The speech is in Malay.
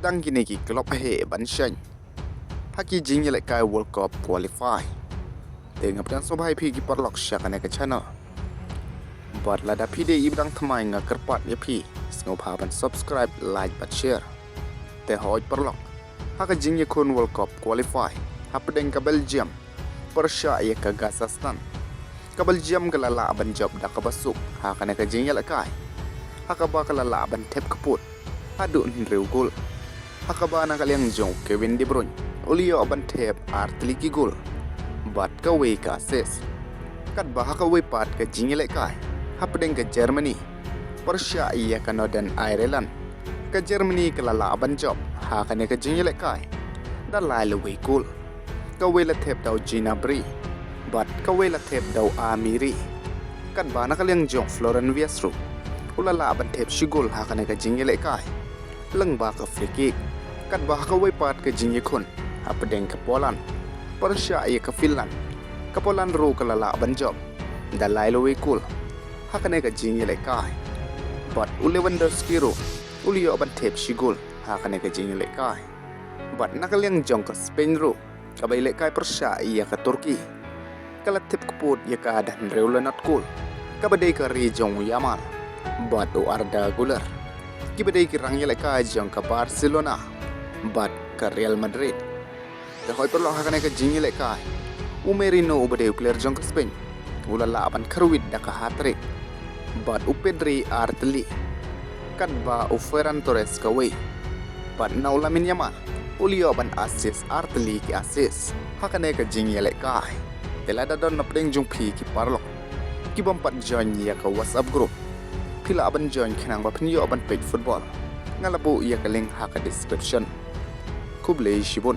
sedang kini ki klub ban shen haki jingialehkai World Cup qualify dengan pedang sobai pi ki perlok syakane ke channel buat lada pide ibdang thamai nga kerpat ya pi sngopa ban subscribe like bat share te hoj perlok haka jingye kun World Cup qualify hapdeng ke Belgium Persia ya ke Kazakhstan ke Belgium ke lala ban job da ke basuk haka ne ke jingialehkai haka ba ke lala ban Thep kput adu nriu gol haka ba na kaliang jong Kevin Debryune ulio ban Thep artliki gol bat ka we ka ses kat ba haka we pat ke jingialehkai hapdeng ke Germany Persia iya ke Northern Ireland ke Germany ke lala ban job haka ne ke jingialehkai da lai le we gol ka we la Thep dau jinabri bat ka we la Thep dau amiri kat ba na kaliang jong Florent Viesru ulala ban Thep shigol haka ne ke jingialehkai leng ba ka free kick kat ba ka we pat ke jingi khun hapdeng ke Poland Persia iya ke Finland ke Poland ro ke lala ban job da lai le we gol haka ne ke jingialehkai bat Lewandowski ro ulio ban Thep shigol haka ne ke jingialehkai bat na kaliang jong ke Spain ro ka bailehkai Persia iya ke Turki kala Thep kput iya ka dan reulenat gol ka badai ke Lamine Yamal bat Arda Guler kibadai ki rangialehkai jong ke Barcelona bat ke Real Madrid te hoi perlo hakane ke jingialehkai Merino ubadai player jong ke Spain ulala ban khyrwit da ke hat-trick bat Pedri arteli kat ba Ferran Torres ke we bat na Lamine Yamal ulio ban assist arteli ki assist hakane ke jingialehkai telada don napdeng jong pi ki parlok ki bompat join ya ke WhatsApp group pila ban join khenang ba phnyo ban page football ngalabu ya ke link ha ka description kublei shibun